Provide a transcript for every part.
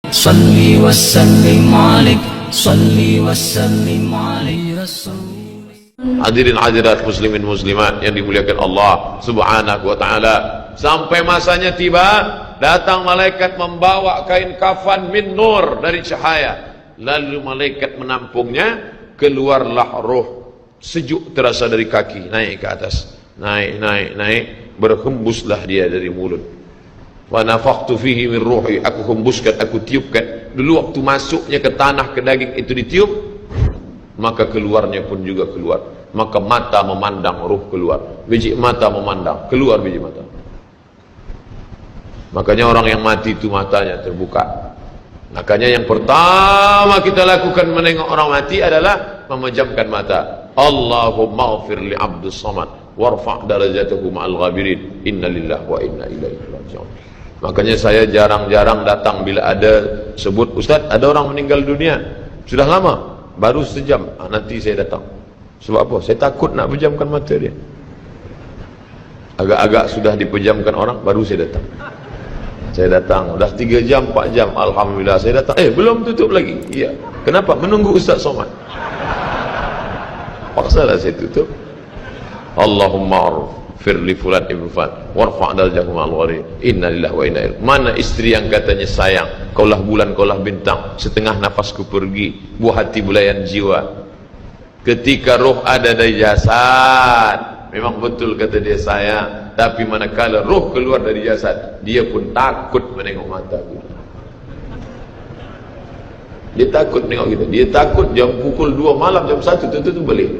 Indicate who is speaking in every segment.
Speaker 1: Salli wa sallim alaik, salli wa sallim alaik Rasul.
Speaker 2: Hadirin hadirat muslimin muslimat yang dimuliakan Allah Subhanahu wa taala, sampai masanya tiba, datang malaikat membawa kain kafan min nur, dari cahaya. Lalu malaikat menampungnya, keluarlah roh. Sejuk terasa dari kaki, naik ke atas, naik, berhembuslah dia dari mulut. Wa nafakhtu fihi min ruhi, aku hembuskan, aku tiupkan. Dulu waktu masuknya ke tanah, ke daging itu ditiup, maka keluarnya pun juga keluar. Maka mata memandang, ruh keluar. Biji mata memandang, keluar biji mata. Makanya orang yang mati itu matanya terbuka. Makanya yang pertama kita lakukan menengok orang mati adalah memejamkan mata. Allahumma ighfir li abdus samad warfa' darajatahu ma'al ghabirin, inna lillahi wa inna ilaihi raji'un. Makanya saya jarang-jarang datang bila ada sebut, Ustaz ada orang meninggal dunia, sudah lama, baru sejam, nanti saya datang. Sebab apa? Saya takut nak pejamkan mata dia. Agak-agak sudah dipejamkan orang, baru saya datang. Saya datang, dah 3 jam, 4 jam, alhamdulillah saya datang. Belum tutup lagi. Iya. Kenapa? Menunggu Ustaz Somad. Paksalah saya tutup. Allahumma firli fulan ibn fulan warfa' darajatahu ma'al ghabirin, inna lillahi wa inna ilaihi. Mana istri yang katanya sayang, kaulah bulan, kaulah bintang, setengah nafasku pergi, buah hati bulayan jiwa. Ketika roh ada dari jasad, memang betul kata dia sayang, tapi manakala roh keluar dari jasad, dia pun takut menengok mata kita. Dia takut menengok kita. Dia takut jam pukul 2 malam, jam 1 tutup balik.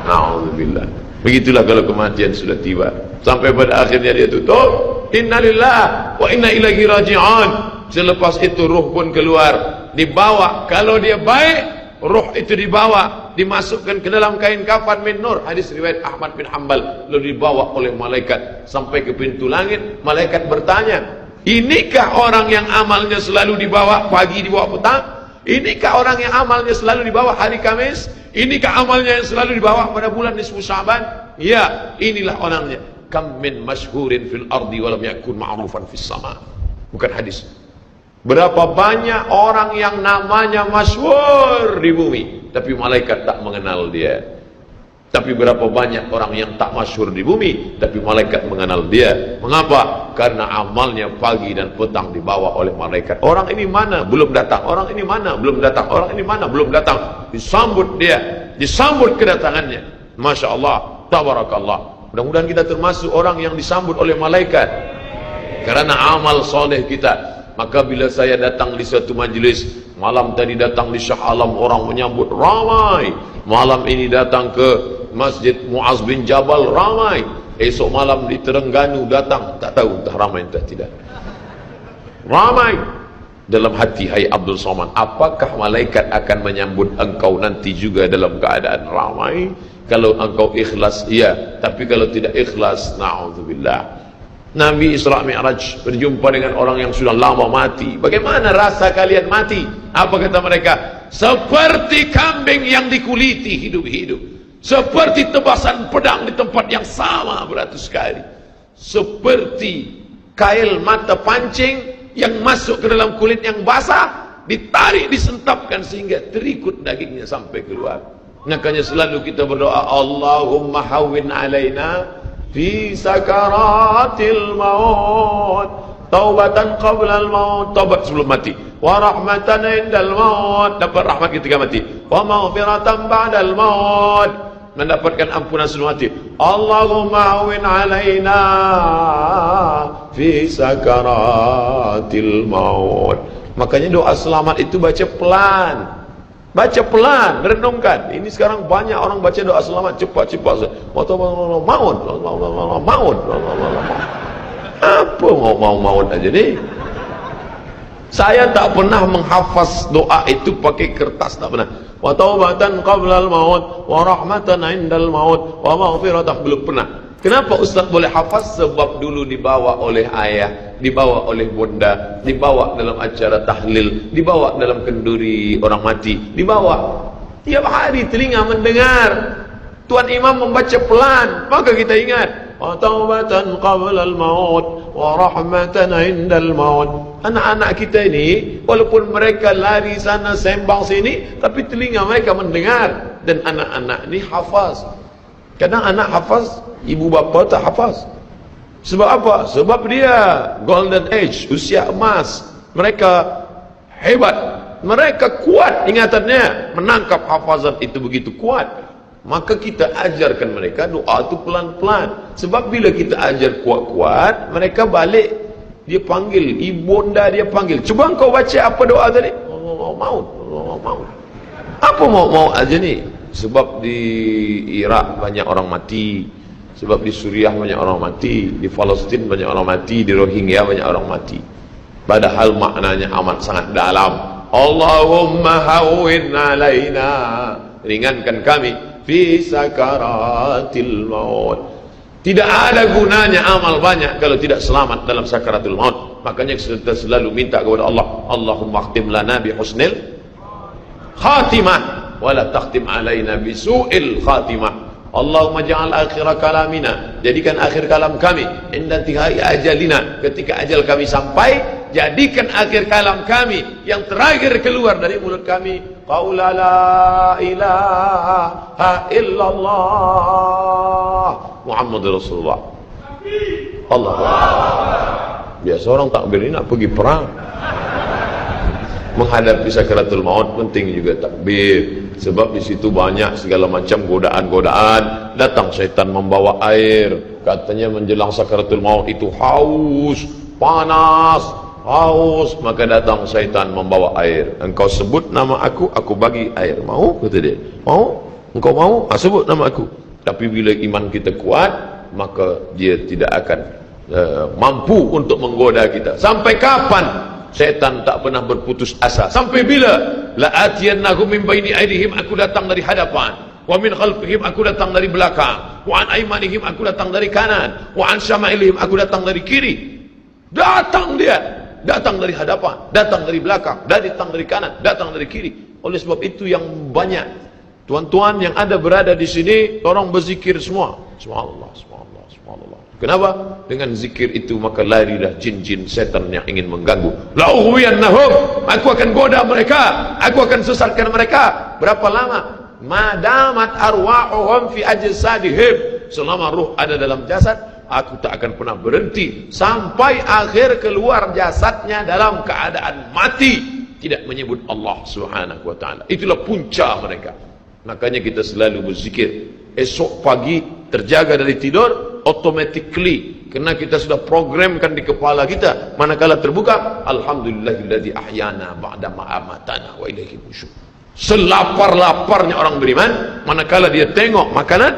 Speaker 2: Na'udzubillah. Begitulah kalau kematian sudah tiba. Sampai pada akhirnya dia tutup, innalillahi wa inna ilaihi raji'un. Selepas itu roh pun keluar, dibawa. Kalau dia baik, roh itu dibawa, dimasukkan ke dalam kain kafan min nur. Hadis riwayat Ahmad bin Hanbal. Lalu dibawa oleh malaikat sampai ke pintu langit. Malaikat bertanya, inikah orang yang amalnya selalu dibawa pagi, dibawa petang? Inikah orang yang amalnya selalu dibawa hari Kamis? Inikah amalnya yang selalu dibawa pada bulan nisfu Sya'ban? Ya, inilah orangnya. Kam min masyhurin fil ardi walam yakun ma'rufan fis sama. Bukan hadis. Berapa banyak orang yang namanya masyhur di bumi, tapi malaikat tak mengenal dia. Tapi berapa banyak orang yang tak masyhur di bumi, tapi malaikat mengenal dia. Mengapa? Karena amalnya pagi dan petang dibawa oleh malaikat. Orang ini mana? Belum datang. Orang ini mana? Belum datang. Orang ini mana? Belum datang. Disambut dia, disambut kedatangannya. Masya Allah, tabarakallah. Mudah-mudahan kita termasuk orang yang disambut oleh malaikat karena amal soleh kita. Maka bila saya datang di suatu majlis, malam tadi datang di Shah Alam, orang menyambut ramai. Malam ini datang ke Masjid Muaz bin Jabal, ramai. Esok malam di Terengganu datang, tak tahu entah ramai entah tidak. Ramai. Dalam hati, hai Abdul Somad, apakah malaikat akan menyambut engkau nanti juga dalam keadaan ramai? Kalau engkau ikhlas, iya. Tapi kalau tidak ikhlas, na'udzubillah. Nabi Isra Mi'raj berjumpa dengan orang yang sudah lama mati. Bagaimana rasa kalian mati? Apa kata mereka? Seperti kambing yang dikuliti hidup-hidup, seperti tebasan pedang di tempat yang sama beratus kali, seperti kail mata pancing yang masuk ke dalam kulit yang basah, ditarik, disentapkan sehingga terikut dagingnya sampai keluar. Makanya selalu kita berdoa, Allahumma hawwin alaina fi sakaratil maut, taubatan qabla al-maut, taubat sebelum mati, wa rahmatan indal maut, dapat rahmat ketika mati, wa maghfiratan ba'dal maut, mendapatkan ampunan sebelum mati. Allahumma hawwin alaina fi sakaratil maut. Makanya doa selamat itu baca pelan. Baca pelan, renungkan. Ini sekarang banyak orang baca doa selamat cepat-cepat. Maut. Apa maut aja nih? Saya tak pernah menghafaz doa itu pakai kertas, tak pernah. Wa taubatan qabla al-maut, wa rahmatan 'indal maut, wa maghfiratan, belum pernah. Kenapa Ustaz boleh hafaz? Sebab dulu dibawa oleh ayah, dibawa oleh bunda, dibawa dalam acara tahlil, dibawa dalam kenduri orang mati, dibawa. Tiap hari telinga mendengar Tuan Imam membaca pelan, maka kita ingat. Taubatan qabla al-maut, wa rahmatan indal maut. Anak-anak kita ini walaupun mereka lari sana sembang sini, tapi telinga mereka mendengar. Dan anak-anak ini hafaz. Kadang anak hafaz, ibu bapa tak hafaz. Sebab apa? Sebab dia golden age, usia emas. Mereka hebat, mereka kuat ingatannya, menangkap hafazan itu begitu kuat. Maka kita ajarkan mereka doa itu pelan-pelan. Sebab bila kita ajar kuat-kuat, mereka balik, dia panggil, ibunda dia panggil, cuba engkau baca apa doa tadi? Allah maut, Allah maut. Apa mau aja ni? Sebab di Iraq banyak orang mati, sebab di Suriah banyak orang mati, di Palestin banyak orang mati, di Rohingya banyak orang mati. Padahal maknanya amat sangat dalam. Allahumma hawwin alaina, ringankan kami fi sakaratil maut. Tidak ada gunanya amal banyak kalau tidak selamat dalam sakaratul maut. Makanya kita selalu minta kepada Allah, Allahumma khtim lana bi husnil khatimah wa la takhtim alaina bi su'il khatimah. Allahumma ja'al akhir kalamina, jadikan akhir kalam kami inda tihai ajalina, ketika ajal kami sampai, jadikan akhir kalam kami yang terakhir keluar dari mulut kami qaula la ilaha illallah Muhammadur Rasulullah. Allah biasa orang takbir ini nak pergi perang, menghadapi sakaratul maut penting juga takbir. Sebab di situ banyak segala macam godaan-godaan. Datang syaitan membawa air, katanya menjelang sakaratul maut itu haus, panas, haus, maka datang syaitan membawa air. Engkau sebut nama aku bagi air. Mau? Kata dia. Mau? Engkau mau? Sebut nama aku. Tapi bila iman kita kuat, maka dia tidak akan mampu untuk menggoda kita. Sampai kapan syaitan tak pernah berputus asa? Sampai bila? La atiyannahum min baini aydihim, aku datang dari hadapan, wa min khalfihim, aku datang dari belakang, wa an aymanihim, aku datang dari kanan, wa an syama'ilihim, aku datang dari kiri. Datang dia, datang dari hadapan, datang dari belakang, datang dari kanan, datang dari kiri. Oleh sebab itu yang banyak tuan-tuan yang ada berada di sini, tolong berzikir semua. Subhanallah, subhanallah, subhanallah. Kenapa? Dengan zikir itu maka larilah jin-jin setan yang ingin mengganggu. La'uhwiyannahum, aku akan goda mereka, aku akan sesatkan mereka. Berapa lama? Madamat arwahuhum fi ajsadihim, selama ruh ada dalam jasad, aku tak akan pernah berhenti sampai akhir keluar jasadnya dalam keadaan mati, tidak menyebut Allah Subhanahu wa taala. Itulah punca mereka. Makanya kita selalu berzikir. Esok pagi terjaga dari tidur automatically, kerana kita sudah programkan di kepala kita, manakala terbuka, alhamdulillahilladzi ahyana ba'da ma amatana wa ilaihi nusyur. Selapar-laparnya orang beriman, manakala dia tengok makanan,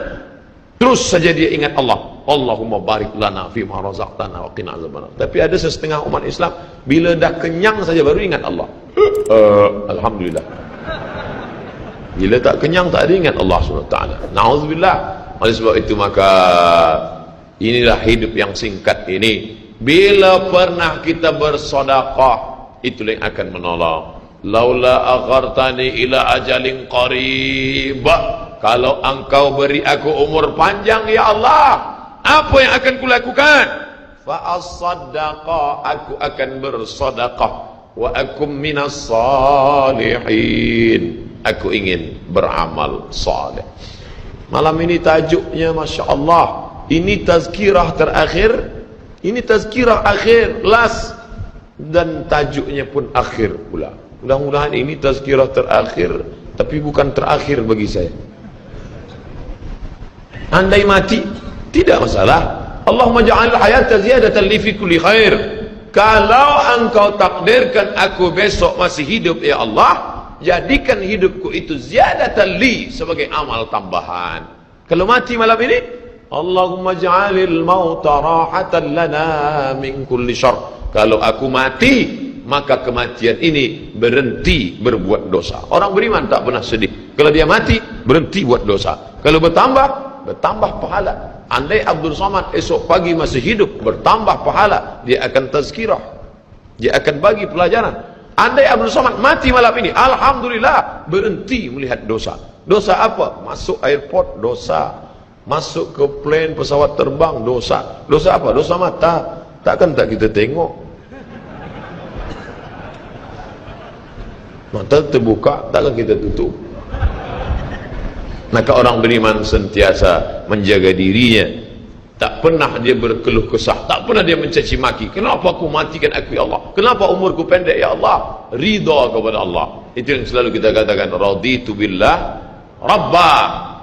Speaker 2: terus saja dia ingat Allah. Allahumma barik lana fi ma razaqtana wa qina azabannar. Tapi ada setengah umat Islam, bila dah kenyang saja baru ingat Allah. Alhamdulillah. Bila tak kenyang tak ada ingat Allah SWT. Na'udzubillah. Oleh sebab itu maka inilah hidup yang singkat ini. Bila pernah kita bersedekah, itulah yang akan menolong. Laula aghartani ila ajalin qarib, kalau engkau beri aku umur panjang ya Allah, apa yang akan kulakukan? Fa as-sadaqah, aku akan bersedekah, wa akum minas salihin, aku ingin beramal saleh. Malam ini tajuknya Masya Allah, ini tazkirah terakhir, ini tazkirah akhir, last, dan tajuknya pun akhir pula. Mudah-mudahan ini tazkirah terakhir, tapi bukan terakhir bagi saya. Andai mati, tidak masalah. Allahumma ja'al hayata ziyadatan li fi kulli khair. Kalau engkau takdirkan aku besok masih hidup ya Allah, jadikan hidupku itu ziyadatan li, sebagai amal tambahan. Kalau mati malam ini, Allahumma ja'alil mauta rahatan lana min kulli syarr. Kalau aku mati, maka kematian ini berhenti berbuat dosa. Orang beriman tak pernah sedih. Kalau dia mati, berhenti buat dosa. Kalau bertambah pahala. Andai Abdul Somad esok pagi masih hidup, bertambah pahala, dia akan tazkirah, dia akan bagi pelajaran. Andai Abdul Somad mati malam ini, alhamdulillah, berhenti melihat dosa. Dosa apa? Masuk airport, dosa. Masuk ke plane pesawat terbang, dosa. Dosa apa? Dosa mata. takkan tak kita tengok. Mata terbuka, takkan kita tutup. Maka orang beriman sentiasa menjaga dirinya. Tak pernah dia berkeluh kesah, tak pernah dia mencaci maki. Kenapa aku matikan aku ya Allah? Kenapa umurku pendek ya Allah? Ridha kepada Allah. Itu yang selalu kita katakan, raditu billah rabba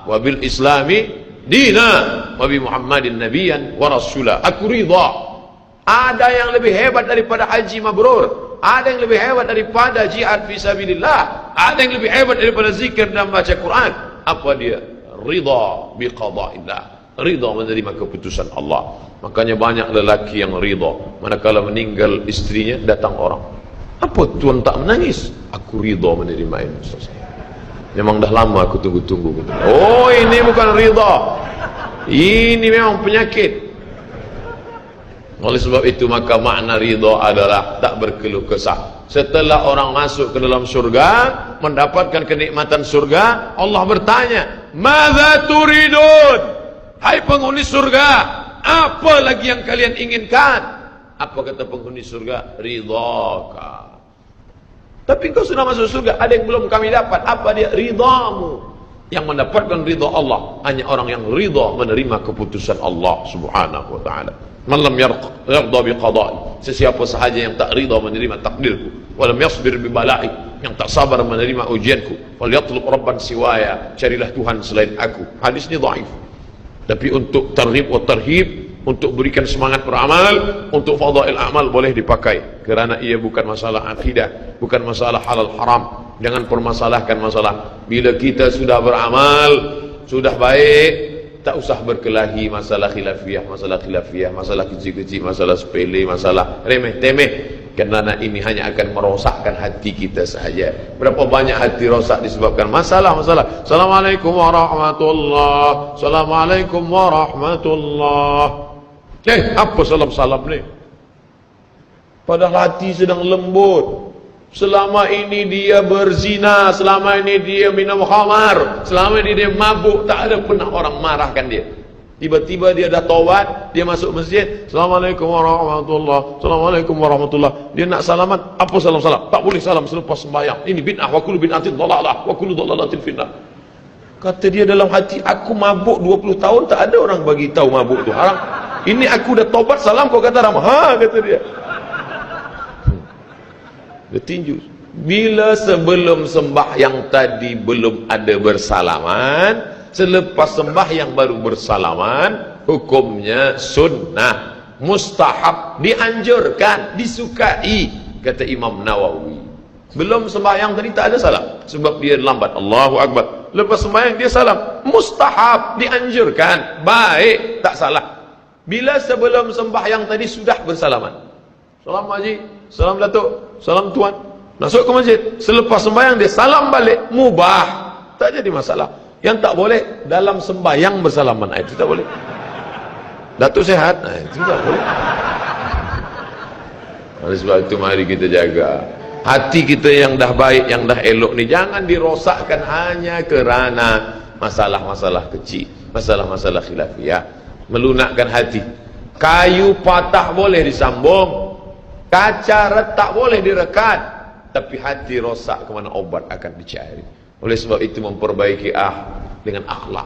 Speaker 2: wa bil islami dina wa bi Muhammadin nabiyyan wa rasula. Aku ridha. Ada yang lebih hebat daripada haji mabrur, ada yang lebih hebat daripada jihad fisabilillah, ada yang lebih hebat daripada zikir dan baca Quran. Apa dia? Ridha bi qada'illah. Ridha menerima keputusan Allah. Makanya banyak lelaki yang ridha manakala meninggal istrinya, datang orang, apa tuan tak menangis? Aku ridha menerima ini. Memang dah lama aku tunggu-tunggu. Oh, ini bukan ridha, ini memang penyakit. Oleh sebab itu maka makna ridha adalah tak berkeluh kesah. Setelah orang masuk ke dalam surga, mendapatkan kenikmatan surga, Allah bertanya, "Madza turidun?" Hai penghuni surga, apa lagi yang kalian inginkan? Apa kata penghuni surga? Ridhaka. Tapi kau sudah masuk surga, ada yang belum kami dapat. Apa dia? Ridhamu. Yang mendapatkan ridha Allah hanya orang yang ridha menerima keputusan Allah Subhanahu wa taala. Man lam yarda bi qada'i, sesiapa sahaja yang tak ridha menerima takdirku, wa lam yasbir bi bala'i, yang tak sabar menerima ujianku, wal yatlub rabban siwaya, carilah Tuhan selain aku. Hadis ini dhaif. Tapi untuk targhib wa tarhib, untuk berikan semangat beramal, untuk fadail amal boleh dipakai, kerana ia bukan masalah akidah, bukan masalah halal haram. Jangan permasalahkan masalah. Bila kita sudah beramal, sudah baik, tak usah berkelahi masalah khilafiyah, masalah kecil-kecil, masalah sepele, masalah remeh-temeh. Kerana ini hanya akan merosakkan hati kita sahaja. Berapa banyak hati rosak disebabkan masalah-masalah. Assalamualaikum warahmatullahi, Assalamualaikum warahmatullahi. Apa salam-salam ni? Padahal hati sedang lembut. Selama ini dia berzina, selama ini dia minum khamar, selama ini dia mabuk, tak ada pernah orang marahkan dia. Tiba-tiba dia dah taubat, dia masuk masjid, Assalamualaikum warahmatullahi, Assalamualaikum warahmatullahi. Dia nak salaman, apa salam-salam? Tak boleh salam selepas sembahyang. Ini bid'ah, wa kullu bid'atin dhalalah, wa kullu dhalalatin finnar. Kata dia dalam hati, aku mabuk 20 tahun, tak ada orang bagi tahu mabuk tu haram. Ini aku dah taubat, salam kau kata haram. Ha, kata dia. Dia tinju. Bila sebelum sembahyang tadi belum ada bersalaman, selepas sembahyang baru bersalaman, hukumnya sunnah, mustahab, dianjurkan, disukai, kata Imam Nawawi. Belum sembahyang tadi tak ada salam, sebab dia lambat. Allahu Akbar. Lepas sembahyang dia salam, mustahab, dianjurkan, baik, tak salah. Bila sebelum sembahyang tadi sudah bersalaman, salam haji, salam datuk, salam tuan, masuk ke masjid, selepas sembahyang dia salam balik, mubah, tak jadi masalah. Yang tak boleh dalam sembahyang bersalaman, itu tak boleh. Datuk sehat, itu tak boleh. Oleh sebab itu mari kita jaga hati kita yang dah baik, yang dah elok ni, jangan dirosakkan hanya kerana masalah-masalah kecil, masalah-masalah khilafiyah. Melunakkan hati. Kayu patah boleh disambung, kaca retak boleh direkat, tapi hati rosak, kemana obat akan dicari. Oleh sebab itu memperbaiki dengan akhlak.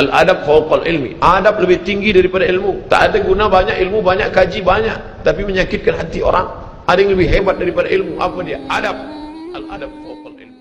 Speaker 2: Al-adab fawqal ilmi, adab lebih tinggi daripada ilmu. Tak ada guna banyak ilmu, banyak kaji, banyak, tapi menyakitkan hati orang. Ada yang lebih hebat daripada ilmu. Apa dia? Adab. Al-adab fawqal ilmi.